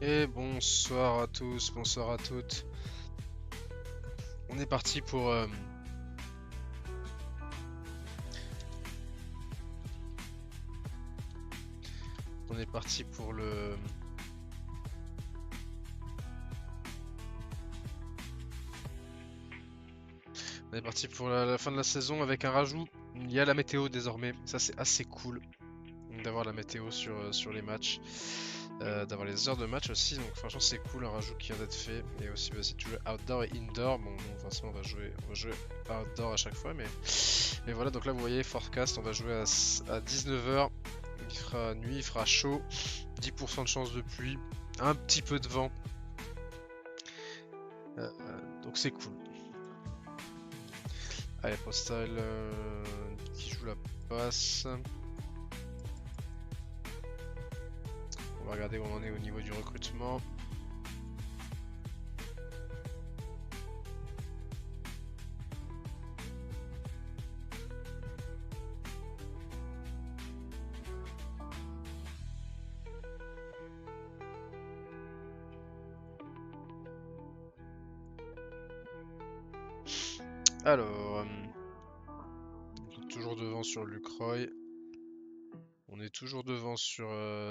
Et bonsoir à tous, bonsoir à toutes. On est parti pour on est parti pour le on est parti pour la fin de la saison avec un rajout. Il y a la météo désormais. Ça c'est assez cool d'avoir la météo sur les matchs. D'avoir les heures de match aussi, donc franchement c'est cool, un rajout qui vient d'être fait. Et aussi si tu joues outdoor et indoor, bon non, forcément on va jouer outdoor à chaque fois, mais voilà, donc là vous voyez forecast, on va jouer à 19h, il fera nuit, il fera chaud, 10% de chance de pluie, un petit peu de vent, donc c'est cool. Allez, Postal qui joue la passe. On va regarder où on en est au niveau du recrutement. Alors, on est toujours devant sur Lucroy. On est toujours devant sur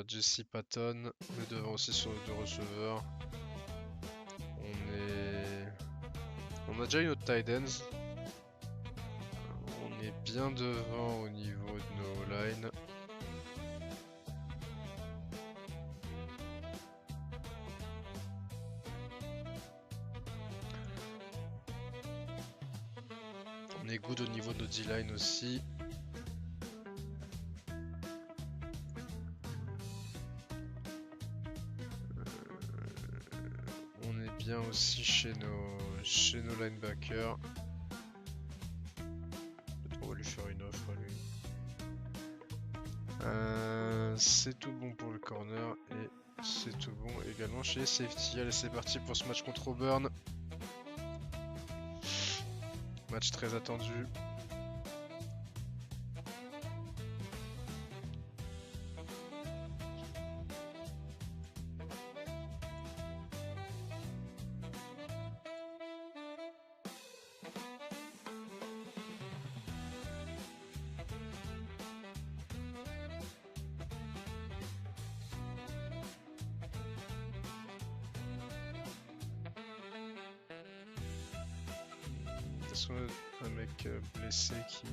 Jesse Patton. On est devant aussi sur les deux receveurs. On a déjà eu notre tight ends. On est bien devant au niveau de nos lines. On est good au niveau de nos D-line aussi. On est bien aussi chez nos linebackers. Peut-être qu'on va lui faire une offre à lui. C'est tout bon pour le corner et c'est tout bon également chez les safety. Allez, c'est parti pour ce match contre Auburn. Match très attendu. Est-ce qu'on a un mec blessé qui...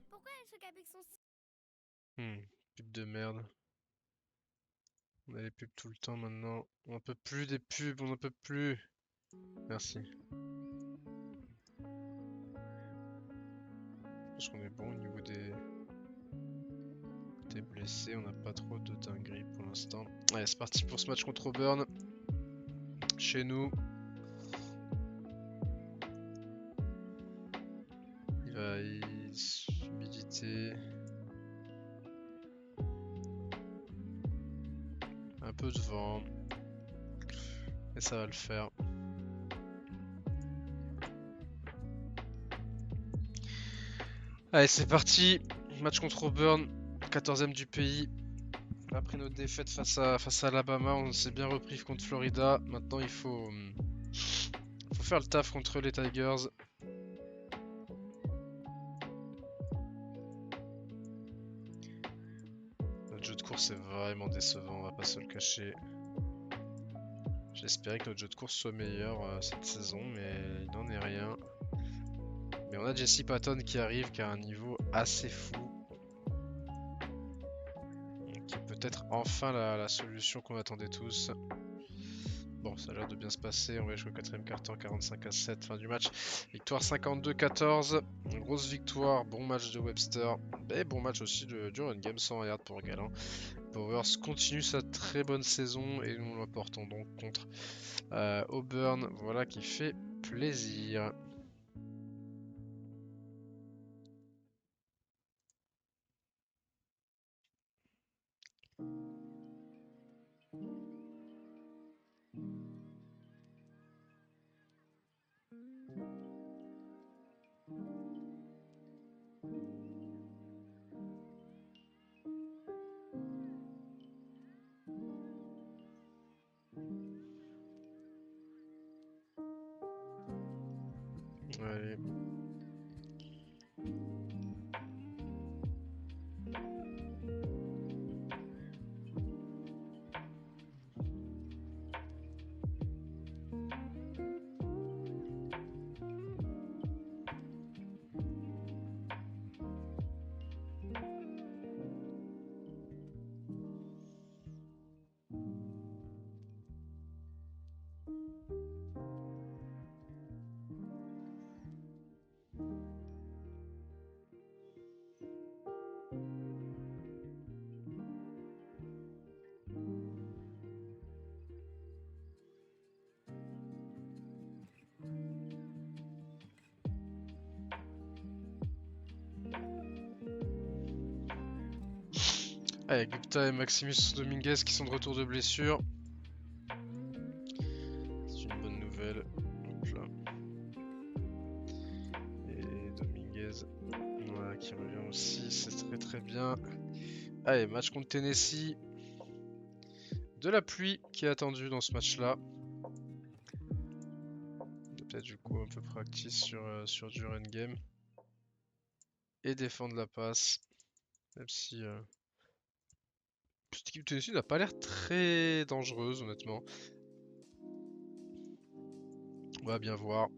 Pourquoi elle choque avec son... Pub de merde. On a les pubs tout le temps maintenant. On n'en peut plus des pubs, on n'en peut plus. Merci. Je pense qu'on est bon au niveau des blessés. On n'a pas trop de dingueries pour l'instant. Allez, c'est parti pour ce match contre Auburn. Chez nous. Il va humidité. Un peu de vent. Et ça va le faire. Allez, c'est parti. Match contre Auburn. 14ème du pays. Après notre défaite face à Alabama, on s'est bien repris contre Florida. Maintenant, il faut faire le taf contre les Tigers. Notre jeu de course est vraiment décevant, on va pas se le cacher. J'espérais que notre jeu de course soit meilleur cette saison, mais il n'en est rien. Mais on a Jesse Patton qui arrive, qui a un niveau assez fou. Qui est peut-être enfin la solution qu'on attendait tous. Bon, ça a l'air de bien se passer. On va jouer au 4ème quart-temps, 45-7, fin du match. Victoire 52-14. Grosse victoire, bon match de Webster. Et bon match aussi du run game, 100 yards pour Galant. Powers continue sa très bonne saison et nous l'emportons donc contre Auburn. Voilà qui fait plaisir. Allez, Gupta et Maximus Dominguez qui sont de retour de blessure. C'est une bonne nouvelle. Hop là. Et Dominguez voilà, qui revient aussi, c'est très très bien. Allez, match contre Tennessee. De la pluie qui est attendue dans ce match-là. Peut-être du coup un peu practice sur du run game. Et défendre la passe. Même si cette équipe de Tennessee n'a pas l'air très dangereuse honnêtement. On va bien voir.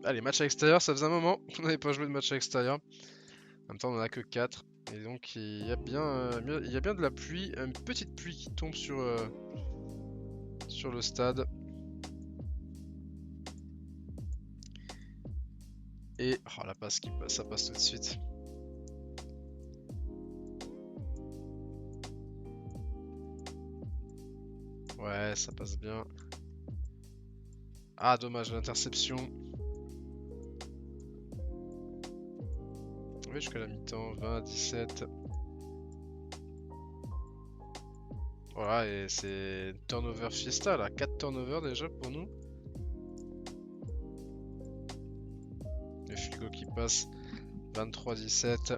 Allez, match à l'extérieur, ça faisait un moment qu'on n'avait pas joué de match à l'extérieur. En même temps, on en a que 4. Et donc, il y a bien de la pluie, une petite pluie qui tombe sur le stade. Et oh, la passe qui passe, ça passe tout de suite. Ouais, ça passe bien. Ah, dommage, l'interception. Oui, jusqu'à la mi-temps, 20 à 17. Voilà, et c'est turnover fiesta là, 4 turnovers déjà pour nous. Le field goal qui passe, 23-17.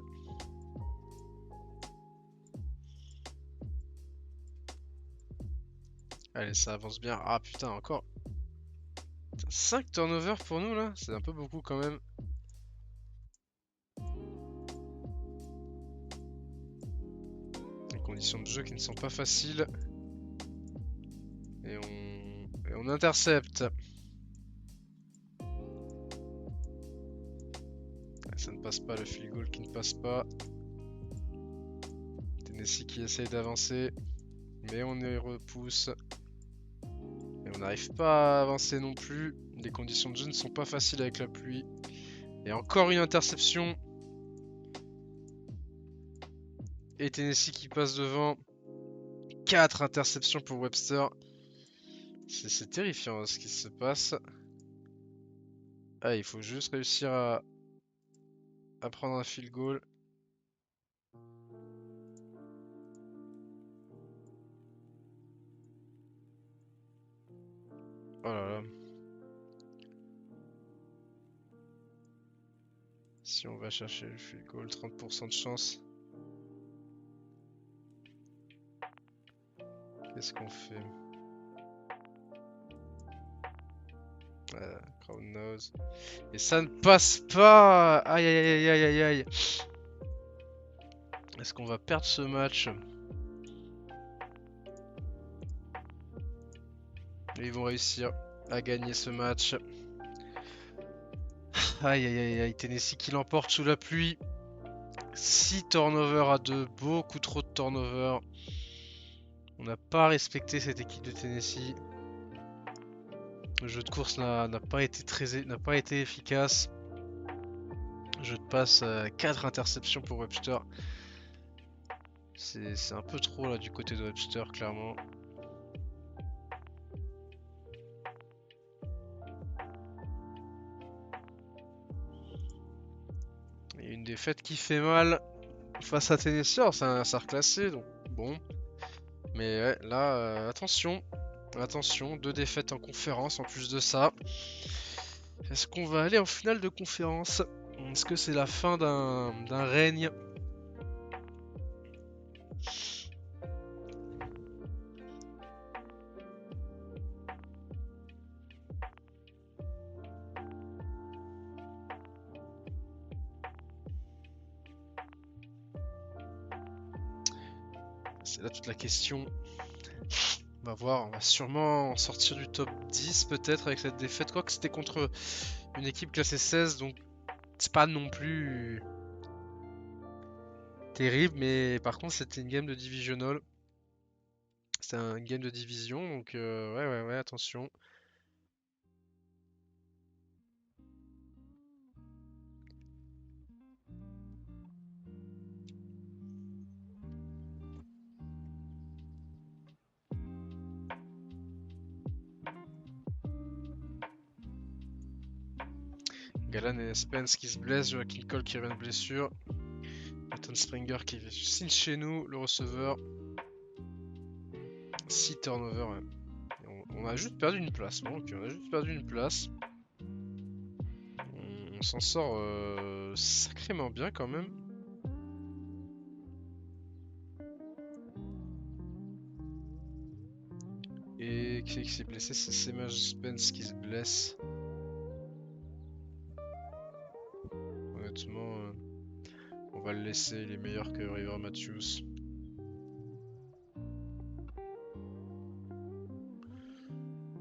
Allez, ça avance bien. Ah putain, encore 5 turnovers pour nous là, c'est un peu beaucoup quand même. Les conditions de jeu qui ne sont pas faciles. Et on intercepte. Ça ne passe pas, le field goal qui ne passe pas. Tennessee qui essaye d'avancer. Mais on les repousse. Et on n'arrive pas à avancer non plus. Les conditions de jeu ne sont pas faciles avec la pluie. Et encore une interception. Et Tennessee qui passe devant. 4 interceptions pour Webster. C'est terrifiant hein, ce qui se passe. Ah, il faut juste réussir à prendre un field goal. Oh là là. Si on va chercher le field goal, 30% de chance. Qu'est-ce qu'on fait? Crowd knows. Et ça ne passe pas! Aïe aïe aïe aïe aïe aïe. Est-ce qu'on va perdre ce match? Et ils vont réussir à gagner ce match. Aïe aïe aïe aïe. Tennessee qui l'emporte sous la pluie. 6 turnovers à 2. Beaucoup trop de turnovers. On n'a pas respecté cette équipe de Tennessee. Le jeu de course n'a pas été efficace. Jeu de passe, 4 interceptions pour Webster. C'est un peu trop là du côté de Webster, clairement. Et une défaite qui fait mal face à Tennessee. Alors, c'est un reclassé, donc bon. Mais ouais, là, attention. Attention, 2 défaites en conférence en plus de ça. Est-ce qu'on va aller en finale de conférence? Est-ce que c'est la fin d'un règne? C'est là toute la question. On va voir, on va sûrement sortir du top 10 peut-être avec cette défaite. Quoique c'était contre une équipe classée 16, donc c'est pas non plus terrible. Mais par contre, c'était une game de divisional. C'était un game de division, donc ouais, attention. Galan et Spence qui se blessent, Joaquin Cole qui revient de blessure. Nathan Springer qui signe chez nous, le receveur. 6 turnovers. Ouais. On a juste perdu une place. Bon, ok, on a juste perdu une place. On s'en sort sacrément bien quand même. Et qui s'est blessé? C'est Semaj Spence qui se blesse. Honnêtement, on va le laisser. Il est meilleur que River Matthews.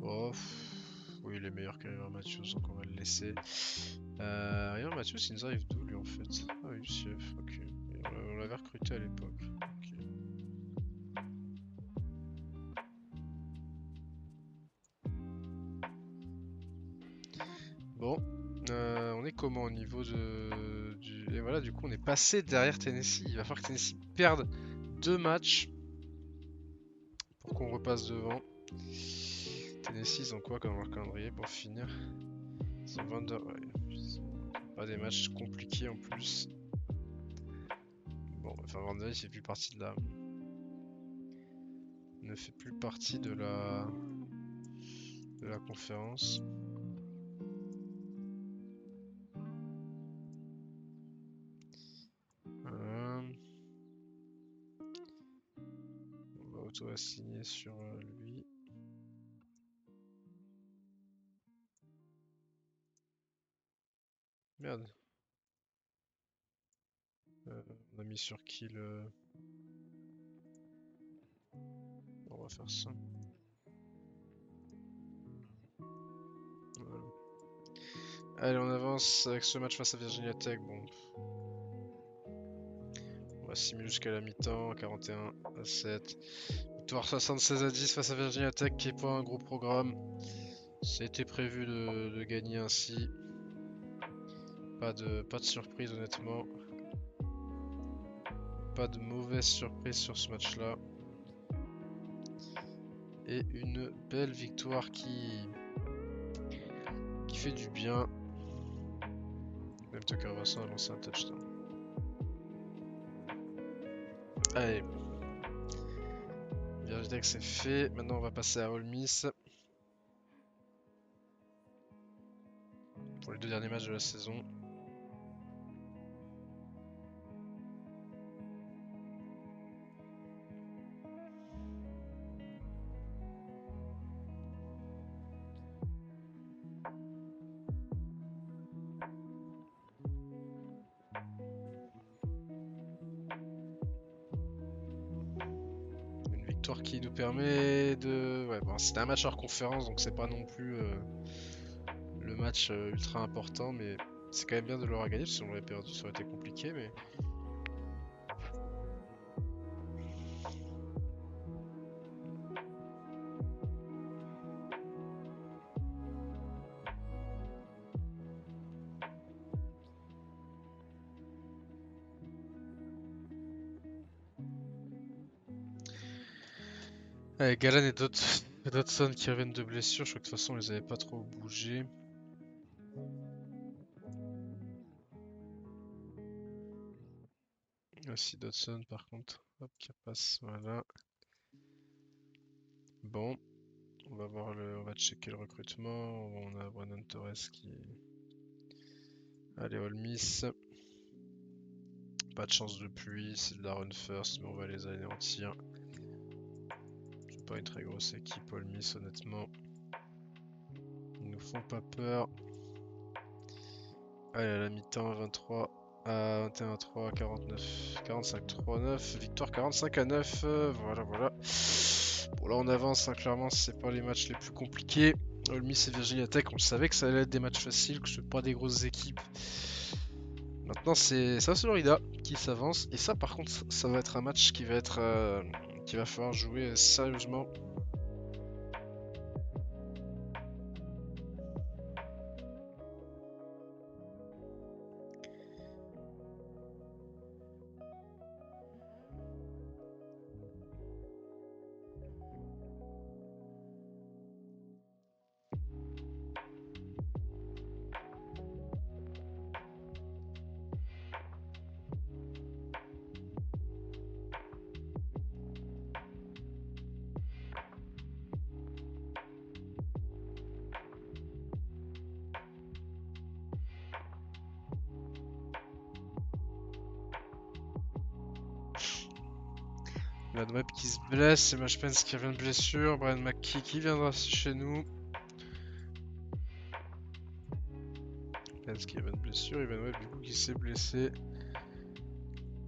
Oh, oui, il est meilleur que River Matthews, donc on va le laisser. River Matthews, il nous arrive d'où lui en fait? Ah oui, UCF, ok. Et on l'avait recruté à l'époque. Ok. Bon, on est comment au niveau du... Et voilà, du coup, on est passé derrière Tennessee. Il va falloir que Tennessee perde 2 matchs pour qu'on repasse devant. Tennessee, ils ont quoi comme leur calendrier pour finir? Ils ont 22... Ouais, ils ont pas des matchs compliqués en plus. Bon, enfin, Vanderbilt, il fait plus partie de la... ne fait plus partie de la conférence. On va auto-assigner sur lui. Merde. On a mis sur qui le... On va faire ça. Voilà. Allez, on avance avec ce match face à Virginia Tech. Bon, on va simuler jusqu'à la mi-temps, 41-7. Victoire 76-10 face à Virginia Tech, qui est pas un gros programme. C'était prévu de gagner ainsi. Pas de surprise honnêtement. Pas de mauvaise surprise sur ce match-là. Et une belle victoire qui fait du bien. Même Tucker Vincent a lancé un touchdown. Allez. Virginia Tech c'est fait. Maintenant on va passer à Ole Miss. Pour les 2 derniers matchs de la saison. Une victoire qui nous permet de... Ouais, bon, c'était un match hors conférence, donc c'est pas non plus le match ultra important, mais c'est quand même bien de l'avoir gagné, parce que si on l'avait perdu, ça aurait été compliqué, mais... Allez, Galan et Dodson qui reviennent de blessure, je crois que de toute façon on les avait pas trop bougés. Aussi Dodson par contre, hop, qui passe, voilà. Bon, on va voir on va checker le recrutement. On a Brandon Torres qui... Allez, Ole Miss. Pas de chance de pluie, c'est de la run first, mais on va les anéantir. C'est pas une très grosse équipe, Ole Miss, honnêtement. Ils nous font pas peur. Allez, à la mi-temps, 23 à 21-3, 49, 45-3-9, victoire 45-9, voilà, voilà. Bon, là on avance, hein, clairement, c'est pas les matchs les plus compliqués. Ole Miss et Virginia Tech, on savait que ça allait être des matchs faciles, que ce pas des grosses équipes. Maintenant, c'est Florida qui s'avance, et ça, par contre, ça va être un match qui va être, qui va falloir jouer sérieusement. Vlad Webb qui se blesse, Emma Spence qui revient de blessure, Brian McKee qui viendra chez nous. Spence qui revient de blessure, Evan Webb du coup qui s'est blessé.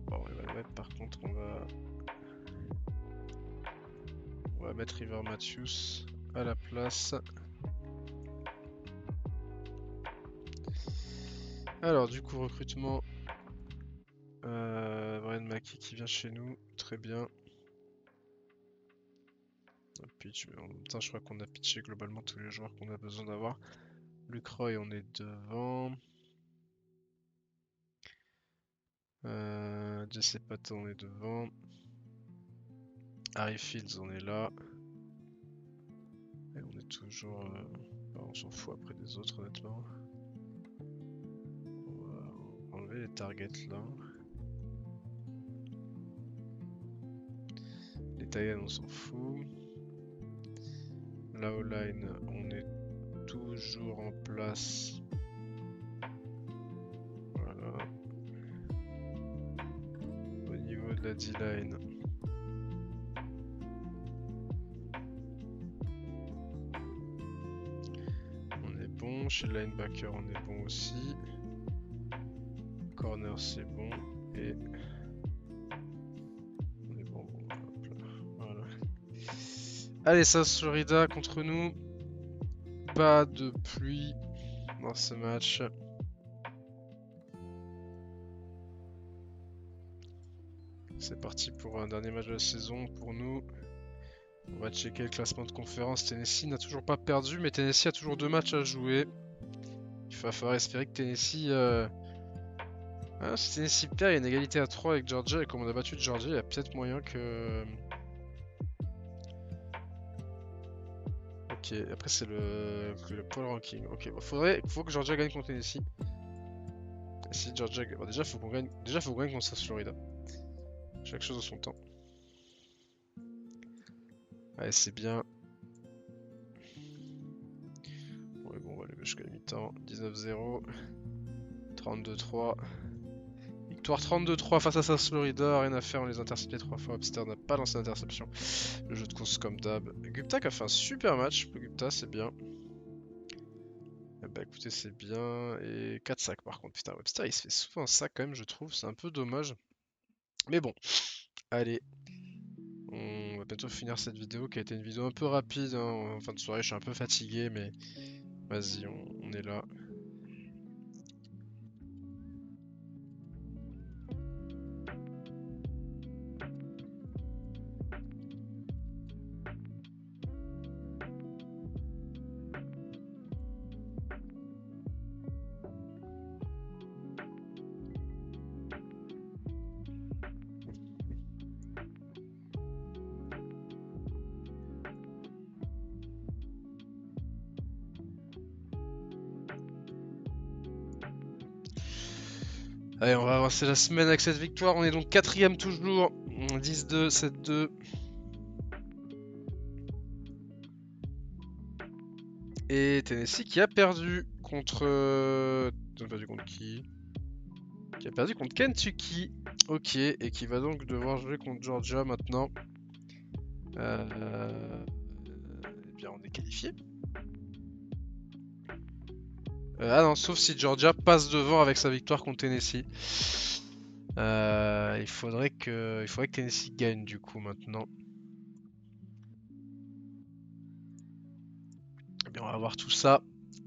Bon, Evan Webb par contre on va mettre River Matthews à la place. Alors du coup recrutement, Brian McKee qui vient chez nous, très bien. Pitch, mais en même temps je crois qu'on a pitché globalement tous les joueurs qu'on a besoin d'avoir. Luke Roy on est devant. Jesse Patton on est devant. Harry Fields on est là. Et on est toujours... on s'en fout après des autres honnêtement. On va enlever les targets là. Les Titans on s'en fout. La O-line on est toujours en place. Voilà. Au niveau de la D-line. On est bon. Chez le linebacker on est bon aussi. Corner c'est bon. Et... on est bon. Hop là. Voilà. Allez, South Florida contre nous. Pas de pluie dans ce match. C'est parti pour un dernier match de la saison pour nous. On va checker le classement de conférence. Tennessee n'a toujours pas perdu, mais Tennessee a toujours 2 matchs à jouer. Il va falloir espérer que Tennessee... Ah, si Tennessee perd, il y a une égalité à 3 avec Georgia. Et comme on a battu Georgia, il y a peut-être moyen que... Ok, après c'est le power ranking. Ok, bon, faut que Georgia gagne contre Tennessee. Et si Georgia... Bon, déjà, faut qu'on gagne contre South Florida. Chaque chose en son temps. Allez, c'est bien. Ouais, bon, on va aller jusqu'à la mi-temps. 19-0. 32-3. Victoire 32-3 face à South Florida. Rien à faire, on les intercepté 3 fois. Webster n'a pas lancé d'interception. Le jeu de course comme d'hab. Gupta qui a fait un super match. Le Gupta, c'est bien. Bah écoutez, c'est bien. Et 4 sacs par contre. Putain, Webster il se fait souvent un sac quand même, je trouve. C'est un peu dommage. Mais bon. Allez. On va bientôt finir cette vidéo qui a été une vidéo un peu rapide. Hein. En fin de soirée, je suis un peu fatigué, mais vas-y, on est là. Allez, on va avancer la semaine avec cette victoire. On est donc 4ème toujours. 10-2, 7-2. Et Tennessee qui a perdu contre... Ils ont perdu contre qui? Qui a perdu contre Kentucky. Ok, et qui va donc devoir jouer contre Georgia maintenant. Eh bien, on est qualifié. Ah non, sauf si Georgia passe devant avec sa victoire contre Tennessee. Il faudrait que Tennessee gagne du coup maintenant. Eh bien, on va voir tout ça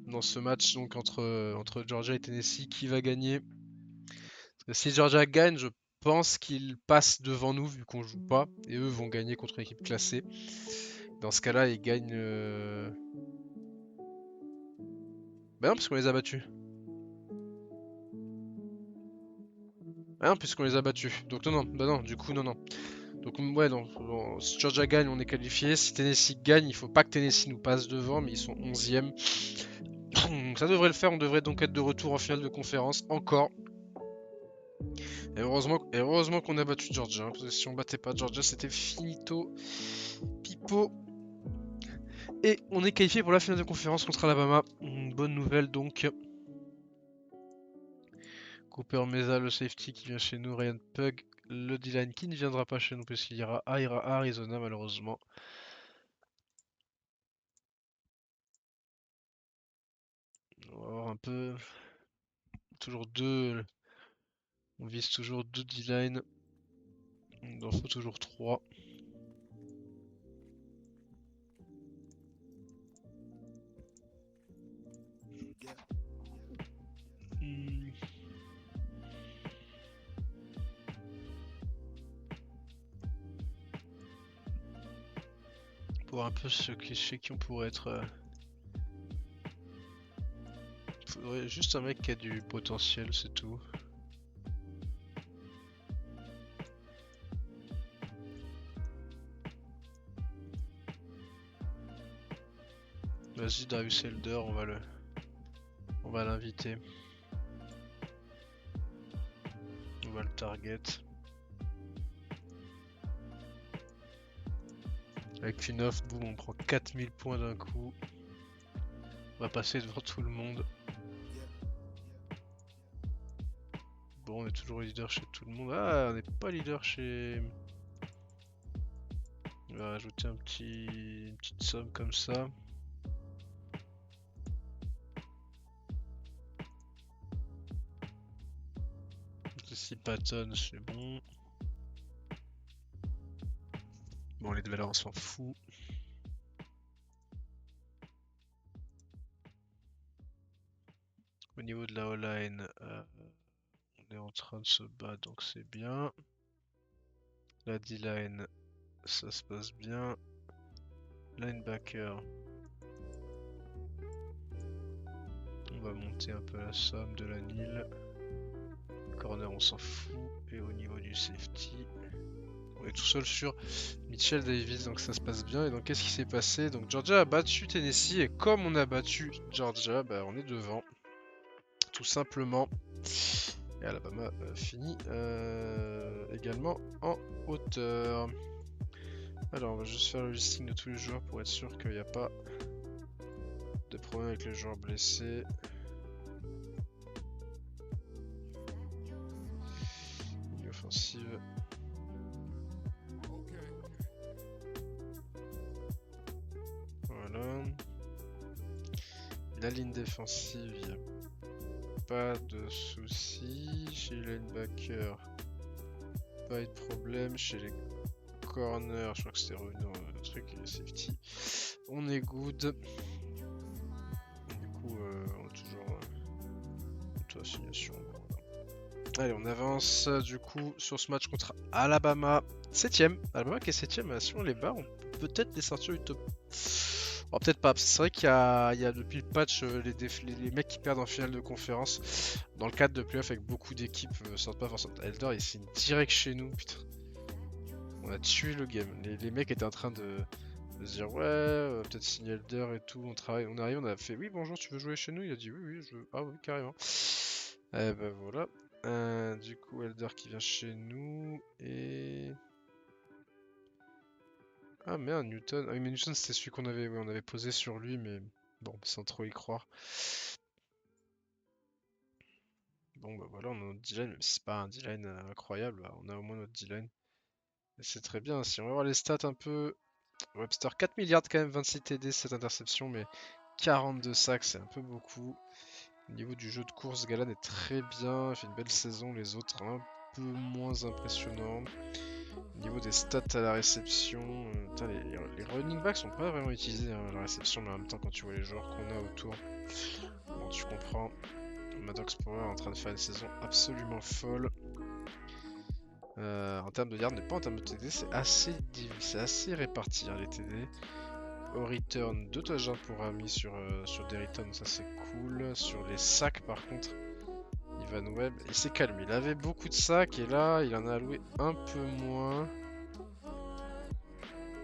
dans ce match donc entre Georgia et Tennessee. Qui va gagner? Parce que si Georgia gagne, je pense qu'ils passent devant nous vu qu'on joue pas. Et eux vont gagner contre une équipe classée. Dans ce cas-là, ils gagnent... Bah non, puisqu'on les a battus. Ah non, puisqu'on les a battus. Donc non, bah non, du coup, non. Donc ouais, non, si Georgia gagne, on est qualifié. Si Tennessee gagne, il faut pas que Tennessee nous passe devant, mais ils sont 11e. Ça devrait le faire, on devrait donc être de retour en finale de conférence, encore. Et heureusement qu'on a battu Georgia, hein, parce que si on battait pas Georgia, c'était finito, pipo. Et on est qualifié pour la finale de conférence contre Alabama. Une bonne nouvelle donc. Cooper Mesa, le safety qui vient chez nous. Ryan Pug, le D-line qui ne viendra pas chez nous parce qu'il ira à Arizona malheureusement. On va avoir un peu... Toujours deux... On vise toujours deux D-line. Il en faut toujours 3. Pour un peu chez qui on pourrait être... Faudrait juste un mec qui a du potentiel, c'est tout. Vas-y Darius Elder, on va l'inviter. On va le target. Avec une offre, boum, on prend 4000 points d'un coup. On va passer devant tout le monde. Bon, on est toujours leader chez tout le monde. Ah, on n'est pas leader chez... On va rajouter une petite somme comme ça. Ici Patton, c'est bon. Bon, les deux valeurs, on s'en fout. Au niveau de la O-line, on est en train de se battre, donc c'est bien. La D-line, ça se passe bien. Linebacker. On va monter un peu la somme de la NIL. Corner, on s'en fout. Et au niveau du safety, on est tout seul sur Mitchell Davis, donc ça se passe bien. Et donc qu'est-ce qui s'est passé? Donc Georgia a battu Tennessee, et comme on a battu Georgia, bah, on est devant. Tout simplement. Et Alabama finit également en hauteur. Alors on va juste faire le listing de tous les joueurs pour être sûr qu'il n'y a pas de problème avec les joueurs blessés. Ligne offensive. Voilà. La ligne défensive, il n'y a pas de soucis. Chez les linebackers, pas de problème. Chez les corners, je crois que c'était revenu dans le truc et les safety. On est good. Du coup, on a toujours toute assignation. Allez, on avance du coup sur ce match contre Alabama. 7ème. Alabama qui est 7ème. Si on les bat, on peut peut-être les sortir du top. Oh, peut-être pas. C'est vrai qu'il y a depuis le patch les mecs qui perdent en finale de conférence dans le cadre de playoff avec beaucoup d'équipes sortent pas forcément. Elder il signe direct chez nous. Putain. On a tué le game. Les mecs étaient en train de se dire ouais, peut-être signer Elder et tout. On travaille, on arrive, on a fait oui bonjour, tu veux jouer chez nous? Il a dit oui oui je veux. Ah oui carrément. Eh ben voilà. Du coup Elder qui vient chez nous et... Ah merde Newton. Ah oui mais Newton c'était celui qu'on avait, ouais, on avait posé sur lui mais bon sans trop y croire. Bon bah voilà on a notre D-line, même si c'est pas un D-line incroyable, bah, on a au moins notre D-line. Et c'est très bien, si on va voir les stats un peu... Webster 4 milliards quand même, 26 TD, 7 interceptions, mais 42 sacs c'est un peu beaucoup. Au niveau du jeu de course, Galan est très bien, il fait une belle saison, les autres un peu moins impressionnants. Au niveau des stats à la réception, putain, les running backs sont pas vraiment utilisés à la réception, mais en même temps quand tu vois les joueurs qu'on a autour, bon, tu comprends. Maddox Power est en train de faire une saison absolument folle. En termes de yards, mais pas en termes de TD, c'est assez réparti hein, les TD. Au return, 2 touchdowns pour Rami sur des returns, ça c'est cool. Sur les sacs par contre, Ivan Webb, il s'est calmé. Il avait beaucoup de sacs et là, il en a alloué un peu moins.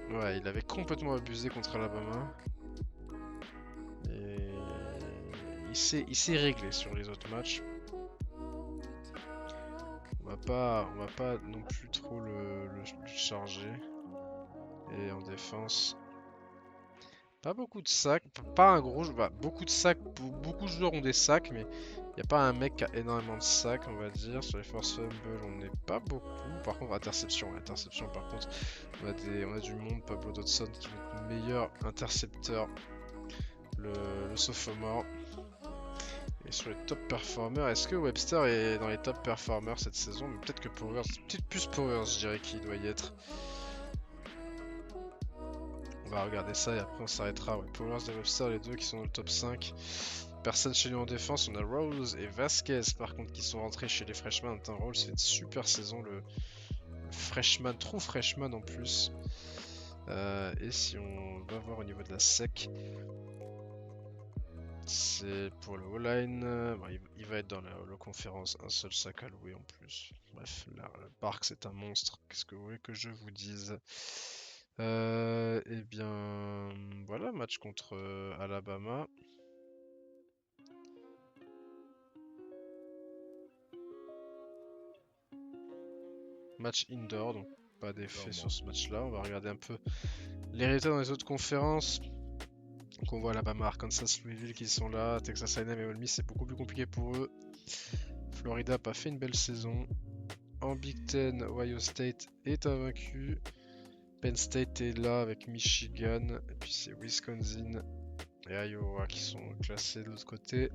Ouais, il avait complètement abusé contre Alabama. Et il s'est réglé sur les autres matchs. On va pas non plus trop le charger. Et en défense, Pas beaucoup de sacs, pas un gros, bah, beaucoup de sacs, beaucoup de joueurs ont des sacs, mais il n'y a pas un mec qui a énormément de sacs, on va dire. Sur les force fumble, on n'est pas beaucoup. Par contre, interception, par contre, on a du monde. Pablo Dodson qui est notre meilleur intercepteur, le sophomore. Et sur les top performers, est-ce que Webster est dans les top performers cette saison? Mais peut-être que Powers, peut-être plus Powers, je dirais qu'il doit y être. On va regarder ça et après on s'arrêtera. Ouais, Powers et Webster, les deux qui sont dans le top 5. Personne chez nous en défense, on a Rose et Vasquez par contre qui sont rentrés chez les freshmen. Attends, Rose fait une super saison, le freshman, true freshman en plus. Et si on va voir au niveau de la sec, c'est pour le O-line. Bon, il va être dans la conférence, un seul sac à louer en plus. Bref, là, le Park c'est un monstre. Qu'est-ce que vous voulez que je vous dise? Eh bien, voilà, match contre Alabama. Match indoor, donc pas d'effet sur ce match-là. On va regarder un peu les résultats dans les autres conférences. Donc on voit Alabama, Arkansas, Louisville qui sont là. Texas A&M et Ole Miss, c'est beaucoup plus compliqué pour eux. Florida n'a pas fait une belle saison. En Big Ten, Ohio State est invaincu. Penn State est là avec Michigan. Et puis c'est Wisconsin et Iowa qui sont classés de l'autre côté.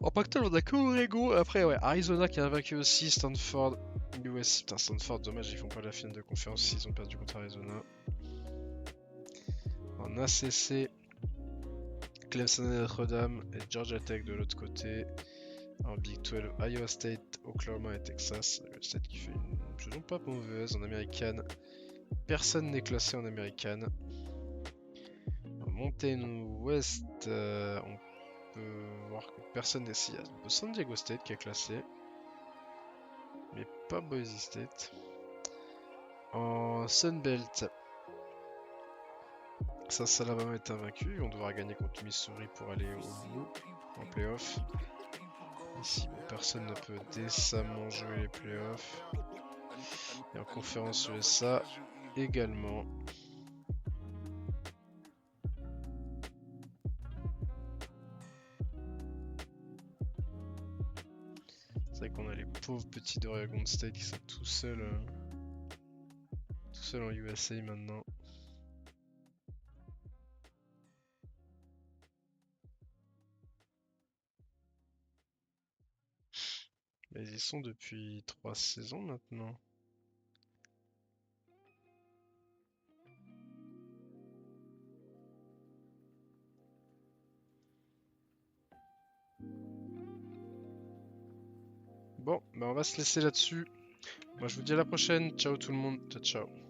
En Pac-12, on a que Oregon. Après, ouais, Arizona qui a vaincu aussi. Stanford, USC. Putain, Stanford, dommage, ils font pas la finale de conférence. Ils ont perdu contre Arizona. En ACC, Clemson et Notre-Dame et Georgia Tech de l'autre côté. En Big 12, Iowa State, Oklahoma et Texas. Iowa State qui fait une saison pas mauvaise en américaine. Personne n'est classé en américaine. En Mountain West, on peut voir que personne n'est ici. Il y a San Diego State qui est classé, mais pas Boise State. En Sunbelt, Alabama est invaincu. On devra gagner contre Missouri pour aller au bout en playoff. Ici, personne ne peut décemment jouer les playoffs. Et en conférence USA également. C'est vrai qu'on a les pauvres petits d'Oregon State qui sont tout seuls en USA maintenant. Mais ils y sont depuis 3 saisons maintenant. Bon, bah on va se laisser là-dessus. Moi je vous dis à la prochaine. Ciao tout le monde. Ciao ciao.